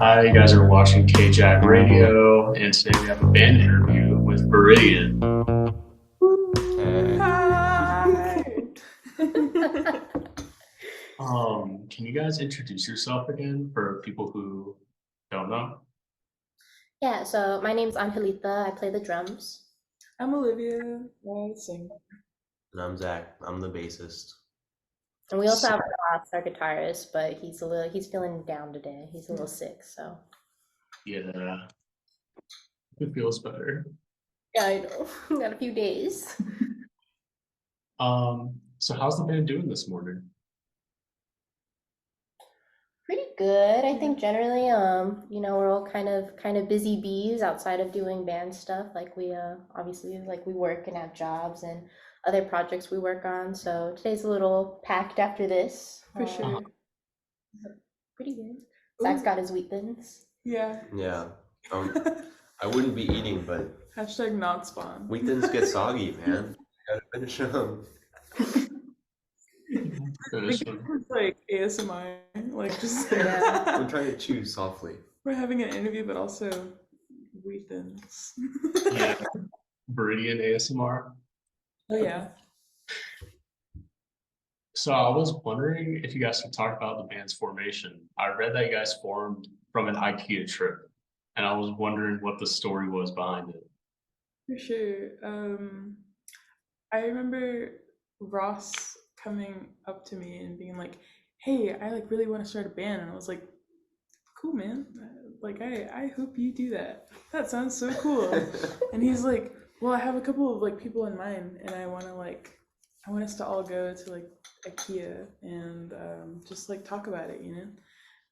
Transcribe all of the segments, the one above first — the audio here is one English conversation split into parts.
Hi, you guys are watching KJACK Radio, and today we have a band interview with Viridian. Hey. Hi. Can you guys introduce yourself again for people who don't know? Yeah, so my name's Angelita. I play the drums. I'm Olivia. I sing. And I'm Zach. I'm the bassist. And we also So, have Ross, our guitarist, but he's feeling down today. He's a little sick, so. yeah, it feels better. Yeah, I know. Got a few days. So how's the band doing this morning? Pretty good. I think generally, we're all kind of busy bees outside of doing band stuff. Like we obviously like we work and have jobs and other projects we work on. So today's a little packed after this. For sure. Pretty good. Zach's Ooh. got his wheat thins. Yeah. Yeah. I wouldn't be eating, but Hashtag not spawn. wheat thins get soggy, man. Gotta finish them. Finish them. It's like ASMR. Like just Yeah. I'm trying to chew softly. we're having an interview, but also wheat thins. Yeah, Viridian ASMR. Oh yeah. So I was wondering if you guys could talk about the band's formation. I read that you guys formed from an IKEA trip, and I was wondering what the story was behind it. For sure. I remember Ross coming up to me and being like, "Hey, I like really want to start a band," and I was like, "Cool, man. Like, I hope you do that. That sounds so cool." And he's like, "Well, I have a couple of like people in mind, and I want us to all go to like IKEA and just like talk about it, you know."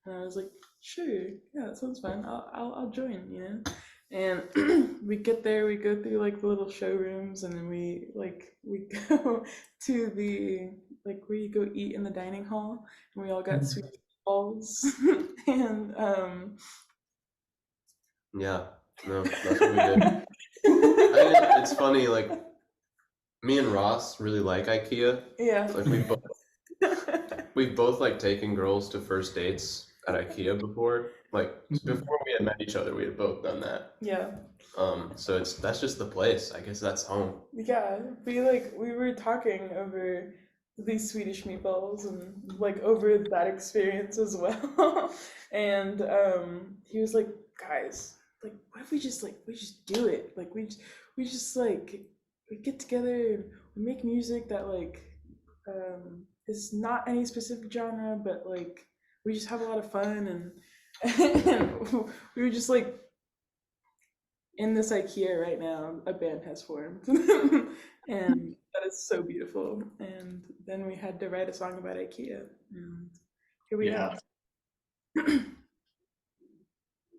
And I was like, "Sure, yeah, that sounds fun. I'll join, you know." And we get there, we go through like the little showrooms, and then we go to the like where you go eat in the dining hall, and we all got sweet balls, and Yeah. No, that's what we did. It's funny, like me and Ross really like IKEA. yeah. Like we've both like taken girls to first dates at IKEA before. Like before we had met each other, we had both done that. Yeah. So that's just the place. I guess that's home. Yeah, we were talking over these Swedish meatballs and like over that experience as well. And he was like, "Guys, like what if we just do it? Like we just like we get together and we make music that like is not any specific genre, but like we just have a lot of fun and and we were just like in this IKEA right now, a band has formed." And that is so beautiful. And then we had to write a song about IKEA. And here we Yeah, are.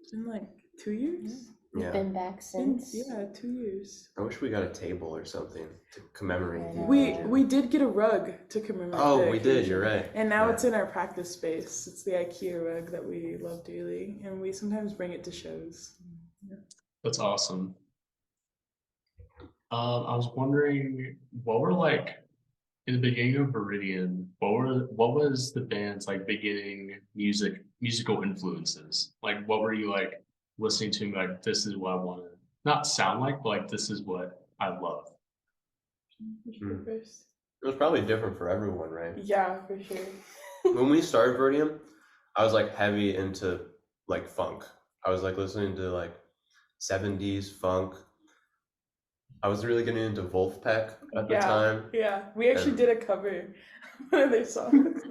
It's been like 2 years? We've Yeah. been back since. Yeah, 2 years. I wish we got a table or something to commemorate the We occasion. we did get a rug to commemorate Oh, the we did. occasion. You're right. And now Yeah. it's in our practice space. It's the IKEA rug that we love dearly. And we sometimes bring it to shows. Yeah. that's awesome. I was wondering what were like in the beginning of Viridian, what was the band's like beginning musical influences? Like what were you like listening to and be like this is what I want to not sound like, but like this is what I love. You should go first. It was probably different for everyone, right? Yeah, for sure. When we started Viridian, I was like heavy into like funk. I was like listening to like 70s funk. I was really getting into Wolfpack at the time. Yeah. We actually And- did a cover of one of their songs.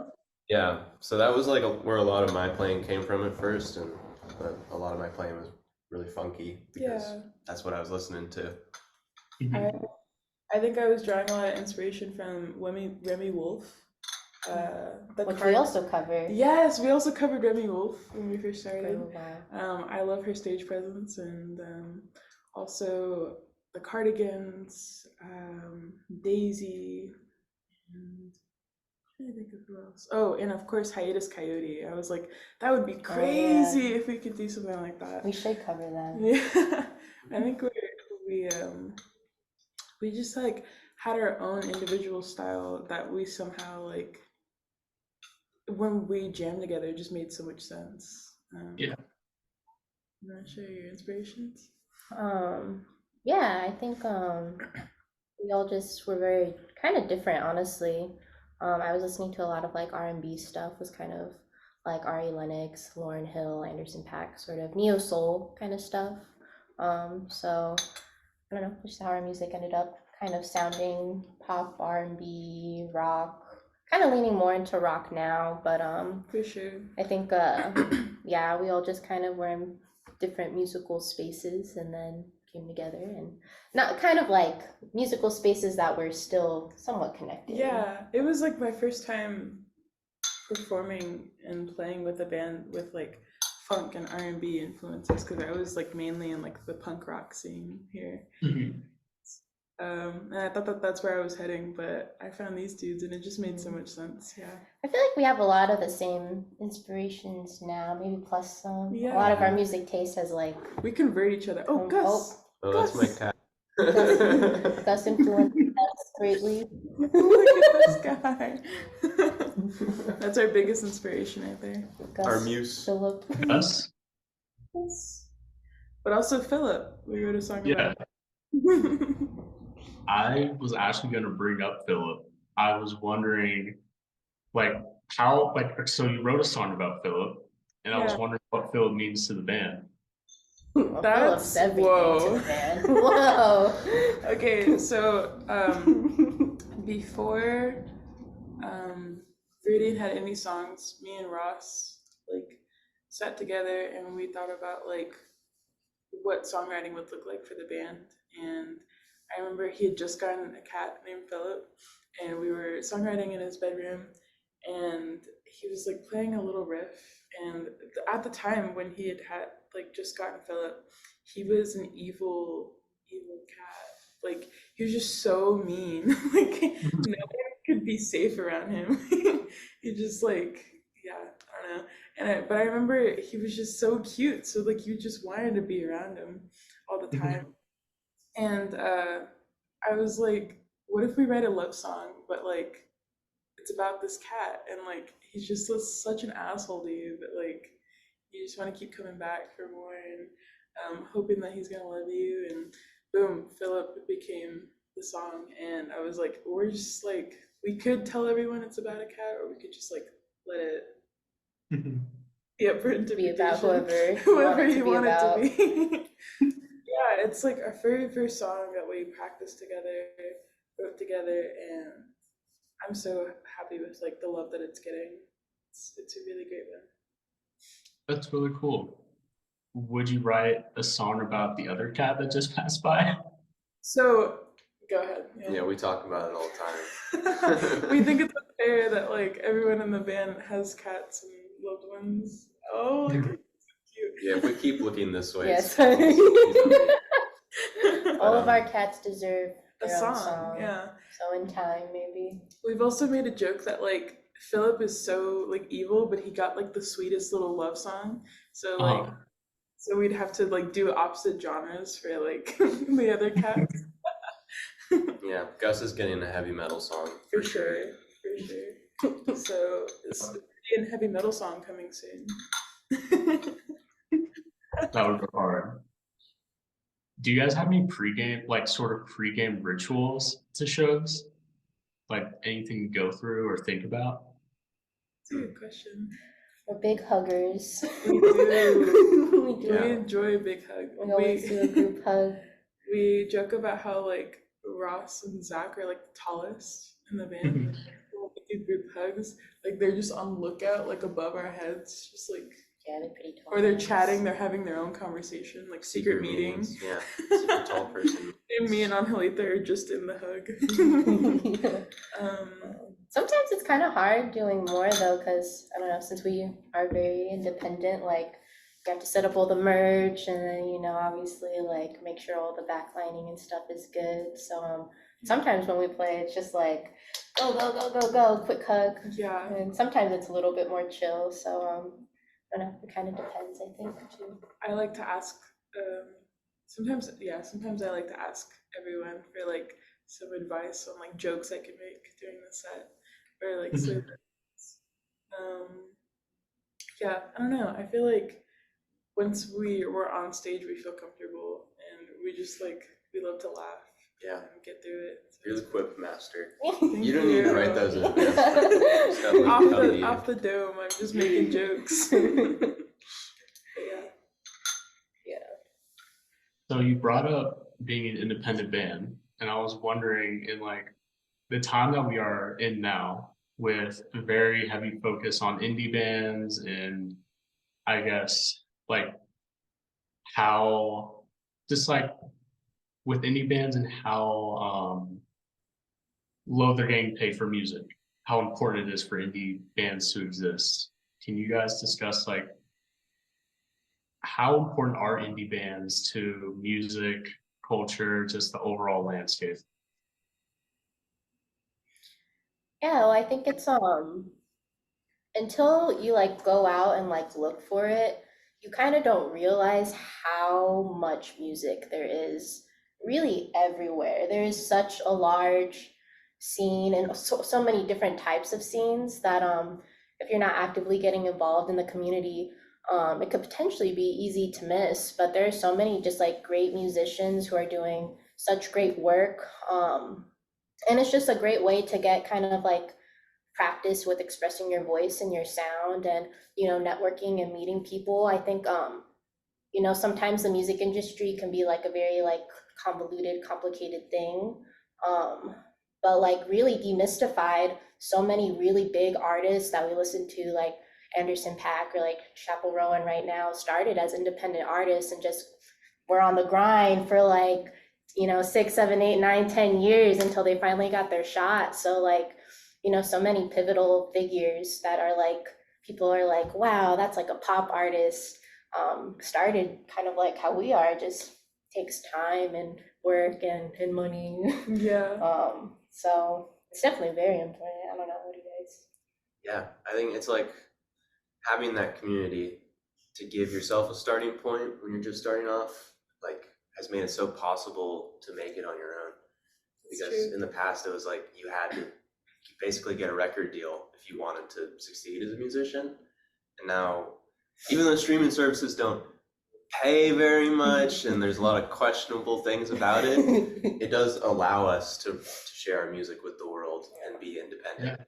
Yeah, so that was like where a lot of my playing came from at first, and a lot of my playing was really funky because Yeah. that's what I was listening to. I think I was drawing a lot of inspiration from Remy Wolf. Which we also covered Yes, we also covered Remy Wolf when we first for a started. while. I love her stage presence, and also the Cardigans, Daisy, and I'm trying to think of who else. Oh, and of course Hiatus Coyote. I was like, that would be crazy if we could do something like that. We should cover that. Yeah, I think we just like had our own individual style that we somehow like when we jammed together it just made so much sense. Yeah. You want to share your inspirations? Yeah, I think we all just were very kind of different, honestly. I was listening to a lot of like R&B stuff, was kind of like Ari Lennox, Lauryn Hill, Anderson .Paak, sort of neo soul kind of stuff. So I don't know, just how our music ended up kind of sounding pop, R&B, rock, kind of leaning more into rock now, but For sure. I think yeah, we all just kind of were in different musical spaces and then came together, and not kind of like musical spaces that were still somewhat connected. Yeah, it was like my first time performing and playing with a band with like funk and R&B influences, because I was like mainly in like the punk rock scene here. And I thought that that's where I was heading, but I found these dudes and it just made so much sense. Yeah. I feel like we have a lot of the same inspirations now, maybe plus some. A lot of our music taste has like We convert each other. Oh, Gus. Oh, that's my cat. Gus influenced us greatly. Look at this guy. That's our biggest inspiration right there. Gus, Our muse. Philip. Us? But also Philip. We wrote a song Yeah. about. I was actually going to bring up Philip. I was wondering, like, how, like, so you wrote a song about Philip, and I was Yeah. wondering what Philip means to the band. Well, That's Philip's everything whoa. to the band. Whoa. Okay, so before Viridian had any songs, me and Ross like sat together and we thought about like what songwriting would look like for the band. And I remember he had just gotten a cat named Philip, and we were songwriting in his bedroom, and he was like playing a little riff. And at the time when he had like just gotten Philip, he was an evil cat. Like he was just so mean. Like no one could be safe around him. He just like, yeah, I don't know. But I remember he was just so cute. So like you just wanted to be around him all the time. And I was like, what if we write a love song, but like it's about this cat, and like he's just such an asshole to you, but like you just want to keep coming back for more, and hoping that he's gonna love you. And boom, Philip became the song. And I was like, we're just like, we could tell everyone it's about a cat, or we could just like let it be up for interpretation. Be about whoever you want it to be. Yeah, it's like our very first song that we practiced together, wrote together, and I'm so happy with like the love that it's getting. It's a really great one. That's really cool. Would you write a song about the other cat that just passed by? So go ahead. Yeah, we talk about it all the time. We think it's unfair that like everyone in the band has cats and loved ones. Oh, look, it's cute. Yeah, if we keep looking this way, Yes. it's All of our cats deserve A their own song, yeah. So in time, maybe. We've also made a joke that like Philip is so like evil, but he got like the sweetest little love song. So like, so we'd have to like do opposite genres for like the other cats. Yeah, Gus is getting a heavy metal song. For sure. So this is a heavy metal song coming soon. That would go hard. Do you guys have any pregame, like sort of pregame rituals to shows? Like anything you go through or think about? That's a good question. We're big huggers. We do. We do. We enjoy a big hug. We always do a group hug. We joke about how like Ross and Zach are like the tallest in the band. When we do group hugs, like they're just on lookout, like above our heads, just like. Yeah, they're pretty tall. Or they're chatting, they're having their own conversation, like secret meetings. Yeah, super tall person. And me and Angelita are just in the hug. Sometimes it's kind of hard doing more though, because I don't know, since we are very independent, like you have to set up all the merch, and then obviously like make sure all the backlining and stuff is good. So sometimes when we play, it's just like go go go go go, quick hug. Yeah. And sometimes it's a little bit more chill. So I don't know, it kind of depends, I think, too. I like to ask, sometimes I like to ask everyone for like some advice on like jokes I could make during the set, or like yeah, I don't know. I feel like once we're on stage, we feel comfortable, and we just like we love to laugh. Yeah. And get through it. So You're the quip master. Thank You don't need to write those in advance. Just have, like, off come to the you. off the dome. I'm just making jokes. Yeah. So you brought up being an independent band, and I was wondering, in like the time that we are in now, with a very heavy focus on indie bands, and I guess like how just like with indie bands and how low they're getting paid for music, how important it is for indie bands to exist. Can you guys discuss like how important are indie bands to music, culture, just the overall landscape? Yeah, well, I think it's until you like go out and like look for it, you kind of don't realize how much music there is really everywhere. There is such a large scene and so many different types of scenes that if you're not actively getting involved in the community, it could potentially be easy to miss. But there are so many just like great musicians who are doing such great work. And it's just a great way to get kind of like practice with expressing your voice and your sound and, you know, networking and meeting people. I think, you know, sometimes the music industry can be like a very like convoluted, complicated thing. But like really demystified, so many really big artists that we listen to, like Anderson .Paak or like Chappell Rowan right now, started as independent artists and just were on the grind for like, you know, 6, 7, 8, 9, 10 years until they finally got their shot. So like, you know, so many pivotal figures that are like, people are like, wow, that's like a pop artist. Started kind of like how we are, just takes time and work and money. Yeah. So it's definitely very important. I don't know, what do you guys? Yeah, I think it's like having that community to give yourself a starting point when you're just starting off, like has made it so possible to make it on your own. Because in the past it was like you had to basically get a record deal if you wanted to succeed as a musician. And now, even though streaming services don't pay very much and there's a lot of questionable things about it, it does allow us to share our music with the world and be independent.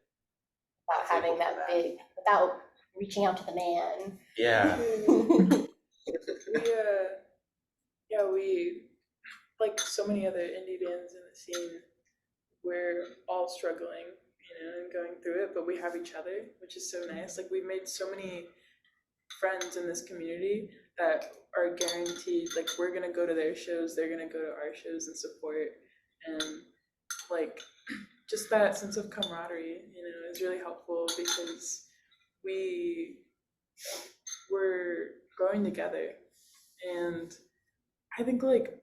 Without having that big, without reaching out to the man. Yeah. We like so many other indie bands in the scene, we're all struggling, you know, and going through it, but we have each other, which is so nice. Like we've made so many friends in this community that are guaranteed, like we're gonna go to their shows, they're gonna go to our shows and support, and like just that sense of camaraderie, you know, is really helpful because we're growing together. And I think like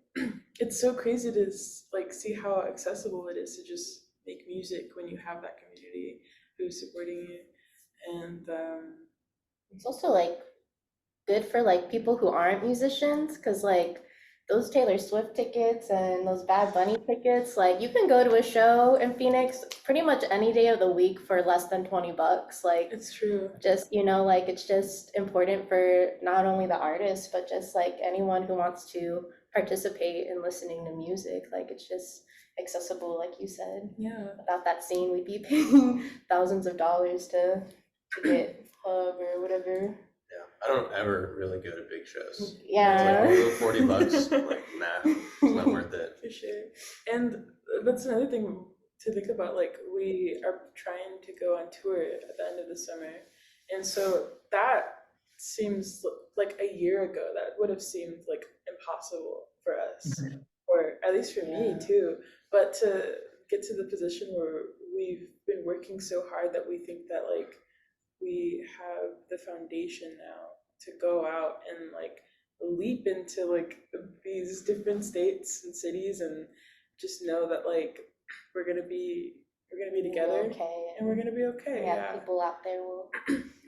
it's so crazy to like see how accessible it is to just make music when you have that community who's supporting you. And it's also like good for like people who aren't musicians, because like those Taylor Swift tickets and those Bad Bunny tickets, like you can go to a show in Phoenix pretty much any day of the week for less than $20. Like it's true. Just, you know, like it's just important for not only the artist, but just like anyone who wants to participate in listening to music. Like it's just accessible, like you said. Yeah. Without that scene, we'd be paying thousands of dollars to get Hub or whatever. Yeah, I don't ever really go to big shows. Yeah. It's like $40, like nah, it's not worth it. For sure. And that's another thing to think about. Like we are trying to go on tour at the end of the summer, and so that seems like a year ago that would have seemed like impossible for us, or at least for me too. But to get to the position where we've been working so hard that we think that like we have the foundation now to go out and like leap into like these different states and cities and just know that like we're gonna be together, okay, and we're gonna be okay. Yeah, people out there will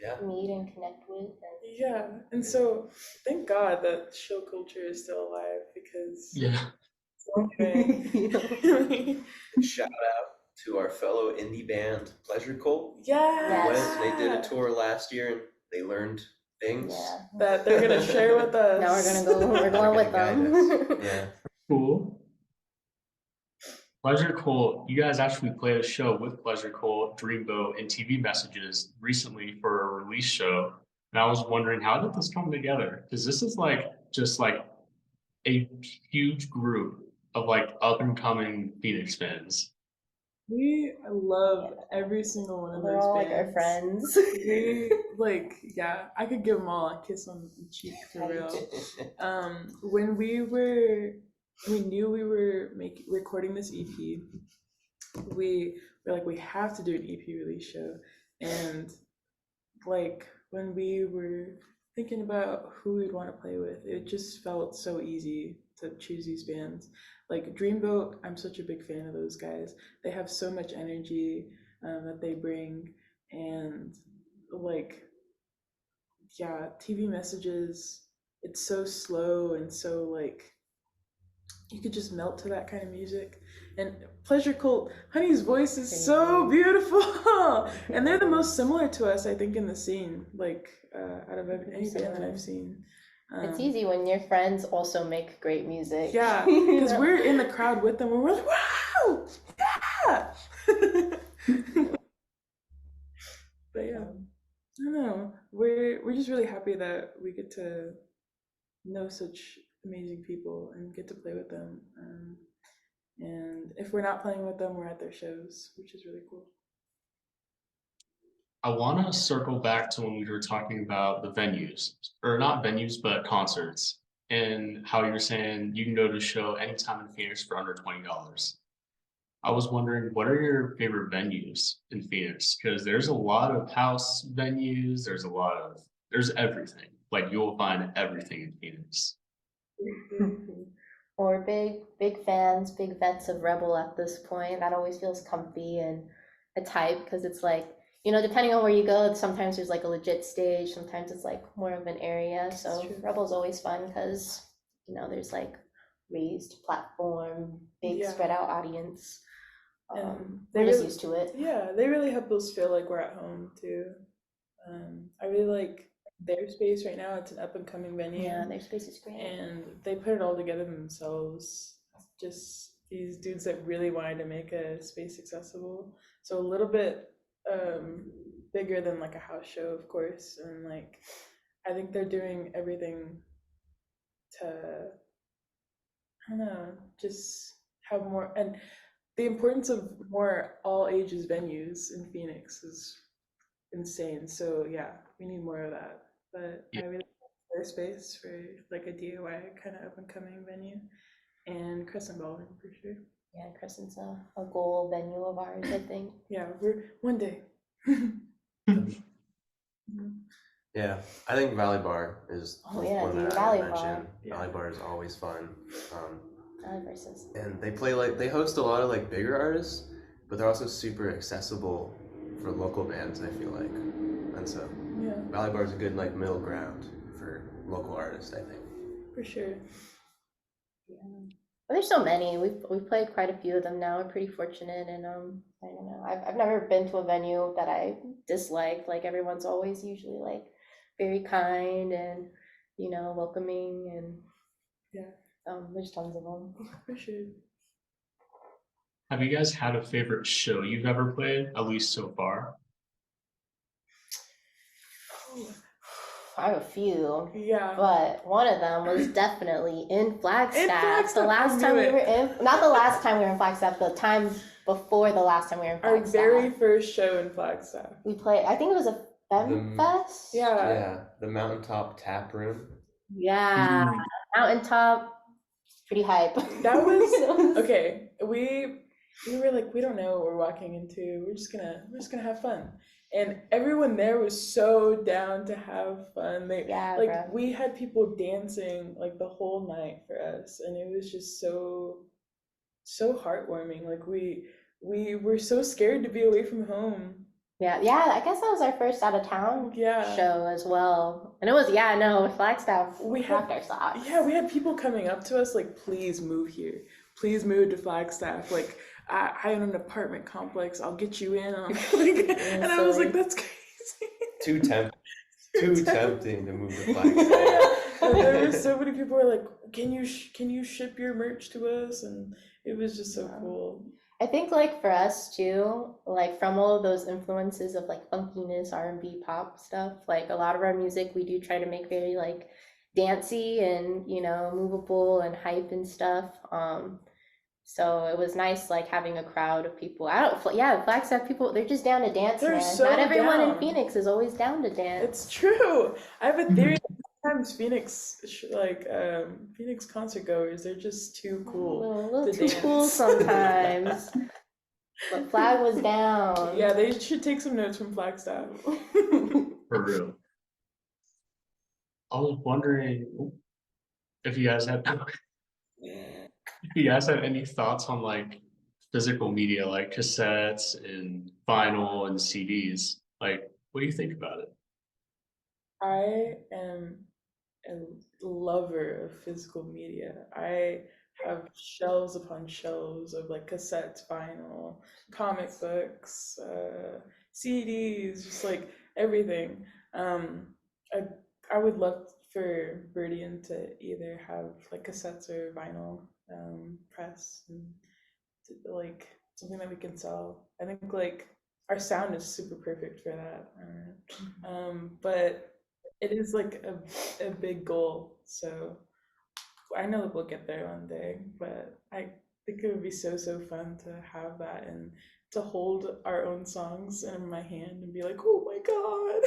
Yeah. meet and connect with. Yeah, and so thank God that show culture is still alive, because Shout out to our fellow indie band Pleasure Cult. Yes. They did a tour last year and they learned things. Yeah. that they're gonna share with us. Now we're going with Guide them. us. Yeah. Cool. Pleasure Cult, you guys actually played a show with Pleasure Cult, Dreamboat, and TV Messages recently for a release show. And I was wondering, how did this come together? Because this is like just like a huge group of like up and coming Phoenix fans. We love every single one of They're those all bands. like our friends. We like, yeah, I could give them all a kiss on the cheek for real. When we knew we were recording this EP, we were like, we have to do an EP release show. And like when we were thinking about who we'd want to play with, it just felt so easy to choose these bands. Like Dreamboat, I'm such a big fan of those guys. They have so much energy that they bring, and like, yeah, TV Messages, it's so slow and so like you could just melt to that kind of music. And Pleasure Cult, Honey's voice is so beautiful, and they're the most similar to us, I think, in the scene. Like out of any band that I've seen. It's easy when your friends also make great music. Yeah, because we're in the crowd with them, and we're like, wow, yeah. But yeah, I don't know. We're just really happy that we get to know such amazing people and get to play with them. And if we're not playing with them, we're at their shows, which is really cool. I want to circle back to when we were talking about the venues, or not venues, but concerts, and how you're saying you can go to a show anytime in Phoenix for under $20. I was wondering, what are your favorite venues in Phoenix? Because there's a lot of house venues, there's everything. Like you'll find everything in Phoenix. Or big fans, big vets of Rebel at this point. That always feels comfy and a type because it's like, you know, depending on where you go, sometimes there's like a legit stage, sometimes it's like more of an area. So Rebel's always fun because, you know, there's like raised platform, big spread out audience. We're just used to it. Yeah, they really help us feel like we're at home too. I really like their space right now. It's an up and coming venue. Yeah, their space is great. And they put it all together themselves. Just these dudes that really wanted to make a space accessible. So a little bit bigger than like a house show, of course. And like, I think they're doing everything to, I don't know, just have more. And the importance of more all ages venues in Phoenix is insane. So yeah, we need more of that. But I really like their space for like a DIY kind of up and coming venue, and Crescent Ballroom for sure. Yeah, Crescent's a goal venue of ours, I think. Yeah, we're one day. Yeah, I think Valley Bar is one that Valley I would mention. Valley Bar is always fun. Versus. And they host a lot of like bigger artists, but they're also super accessible for local bands, I feel like. And so Valley Bar is a good like middle ground for local artists, I think. For sure. Yeah. But there's so many. We've played quite a few of them now. We're pretty fortunate, and I don't know. I've never been to a venue that I disliked. Like everyone's always usually like very kind and, you know, welcoming, and there's tons of them. For sure. Have you guys had a favorite show you've ever played, at least so far? I have a few. Yeah. But one of them was definitely in Flagstaff. The last not the last time we were in Flagstaff, the time before the last time we were in Flagstaff. Our very first show in Flagstaff. We played, I think it was a Fem Fest? Yeah, the Mountaintop Tap Room. Yeah, Mountaintop, pretty hype. That was, okay, we were like, we don't know what we're walking into. We're just gonna have fun. And everyone there was so down to have fun. We had people dancing like the whole night for us, and it was just so heartwarming. Like we were so scared to be away from home. Yeah, I guess that was our first out of town show as well. And it was Flagstaff. We rocked our socks. Yeah, we had people coming up to us like, please move here. Please move to Flagstaff. Like, I own an apartment complex. I'll get you in. And I was like, that's crazy. Too tempting. Too tempting to move to Flagstaff. There were so many people who were like, can you ship your merch to us? And it was just so cool. I think like for us too, like from all of those influences of like funkiness, R&B, pop stuff, like a lot of our music we do try to make very like dancey and, you know, movable and hype and stuff. So it was nice like having a crowd of people. Flagstaff people, they're just down to dance, They're man. so Not everyone in down. Phoenix is always down to dance. It's true. I have a theory that sometimes Phoenix concert goers, they're just too cool. A little to too cool dance. sometimes. But Flag was down. Yeah, they should take some notes from Flagstaff. For real. I was wondering if you guys had any thoughts on like physical media, like cassettes and vinyl and CDs. Like, what do you think about it? I am a lover of physical media. I have shelves upon shelves of like cassettes, vinyl, comic books, CDs, just like everything. I would love for Viridian to either have like cassettes or vinyl press and like something that we can sell. I think like our sound is super perfect for that. But it is like a big goal, so I know that we'll get there one day, but I think it would be so fun to have that and to hold our own songs in my hand and be like, oh my god.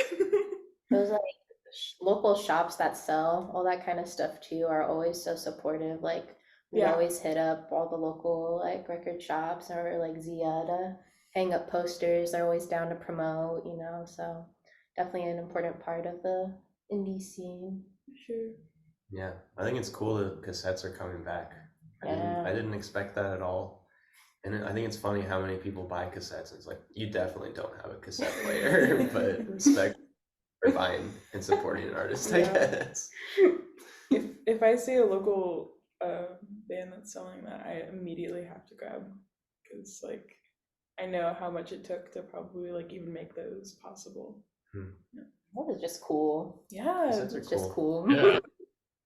Those like local shops that sell all that kind of stuff too are always so supportive. Like we always hit up all the local like record shops or like Zia to hang up posters. They're always down to promote, you know, so definitely an important part of the indie scene. Sure. Yeah, I think it's cool that cassettes are coming back. I didn't expect that at all. And I think it's funny how many people buy cassettes. It's like, you definitely don't have a cassette player, but respect for buying and supporting an artist, I guess. If I see a local band that's selling that, I immediately have to grab, because like I know how much it took to probably like even make those possible. That was just cool. Yeah, Cassettes are It's just cool. Yeah.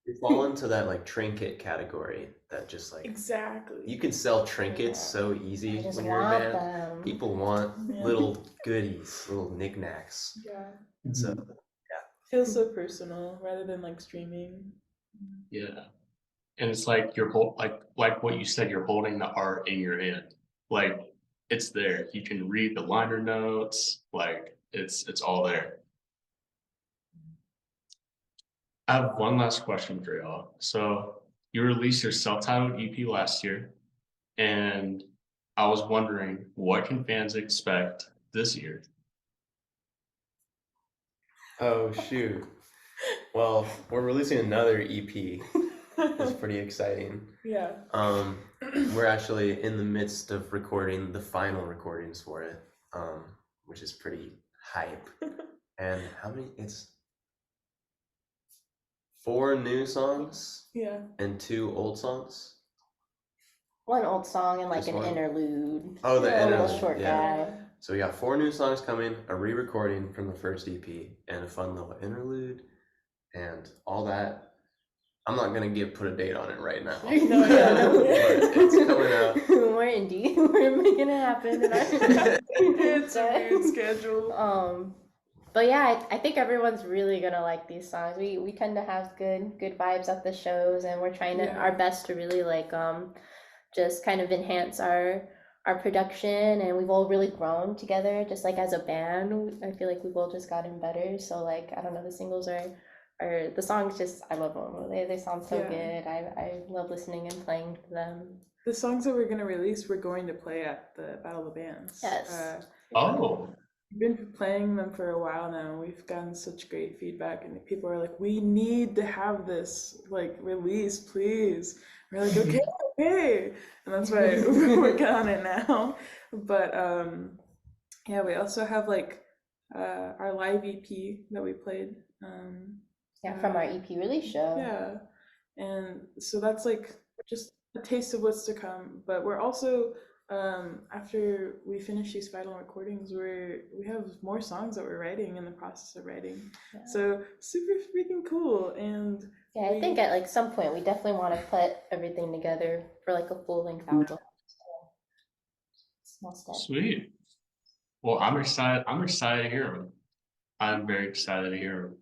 You fall into that like trinket category that just like exactly. you can sell trinkets so easy I just when you're a want band. them. People want Yeah. little goodies, little knickknacks. Yeah, So feels so personal rather than like streaming. Yeah. And it's like you're like what you said, you're holding the art in your hand. Like it's there. You can read the liner notes, like it's all there. I have one last question for y'all. So you released your self-titled EP last year, and I was wondering, what can fans expect this year? oh shoot. Well, we're releasing another EP. It's pretty exciting. Yeah. We're actually in the midst of recording the final recordings for it, which is pretty hype. And how many? It's 4 new songs Yeah. and 2 old songs. One old song and like Just an one? interlude. Oh, the Yeah. A little interlude, short yeah. guy. So we got 4 new songs coming, a re-recording from the first EP, and a fun little interlude, and all that. I'm not gonna put a date on it right now. No, yeah, no. But it's coming out. We're indie. We're making it happen. In our It's a weird schedule. But yeah, I think everyone's really gonna like these songs. We tend to have good vibes at the shows, and we're trying our best to really like just kind of enhance our production, and we've all really grown together just like as a band. I feel like we've all just gotten better. So like I don't know, the singles are the songs just I love them. They sound so good. I love listening and playing them. The songs that we're gonna release, we're going to play at the Battle of the Bands. Yes. We've been playing them for a while now. We've gotten such great feedback, and people are like, "We need to have this like release, please." We're like, "Okay," and that's why we're working on it now. But yeah, we also have like our live EP that we played. From our EP release show. Yeah, and so that's like just a taste of what's to come. But we're also after we finish these final recordings, we have more songs that we're writing in the process of writing. Yeah. So super freaking cool. And Yeah, I think at like some point we definitely want to put everything together for like a full-length album. Small step. Sweet. Well, I'm excited. I'm excited to hear them. I'm very excited to hear them.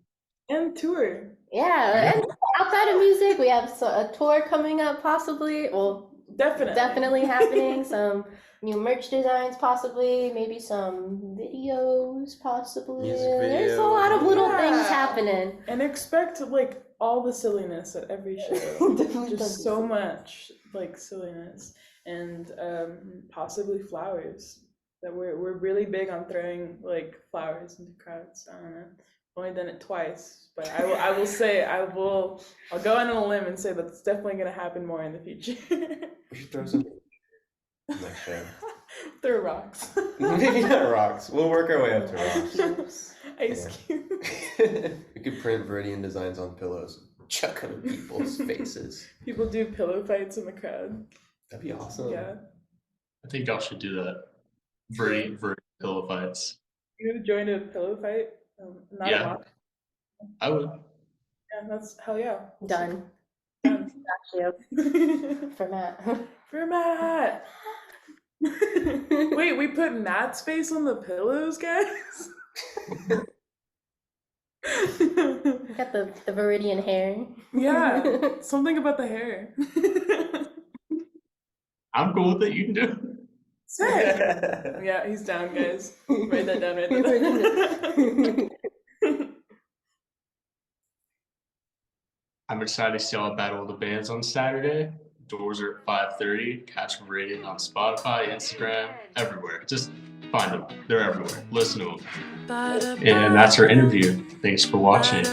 and tour. Yeah, and outside of music, we have a tour coming up, possibly. Well, definitely happening. Some new merch designs, possibly. Maybe some videos, possibly. Music There's a videos. lot of little Yeah. things happening. And expect like all the silliness at every show. Definitely Just so much like silliness and possibly flowers. That we're really big on throwing like flowers into crowds. I don't know. Only done it twice, but I'll go on a limb and say that's definitely gonna happen more in the future. We should throw some next show. Throw rocks. Maybe not rocks. We'll work our way up to rocks. Ice cubes. We could print Viridian designs on pillows, chuck them in people's faces. People do pillow fights in the crowd. That'd be awesome. Yeah. I think y'all should do that. Very pillow fights. You gonna join a pillow fight? Not Yeah. a mock. I would. Yeah, that's hell yeah. Done. Done. Actually, for Matt. For Matt. Wait, we put Matt's face on the pillows, guys? Got the Viridian hair. Yeah, something about the hair. I'm cool with it. You can do it. Sick. Yeah, he's down, guys. Write that down. Write that down. I'm excited to see y'all Battle of the Bands on Saturday. Doors are at 5:30. Catch Viridian on Spotify, Instagram, everywhere. Just find them. They're everywhere. Listen to them. And that's our interview. Thanks for watching.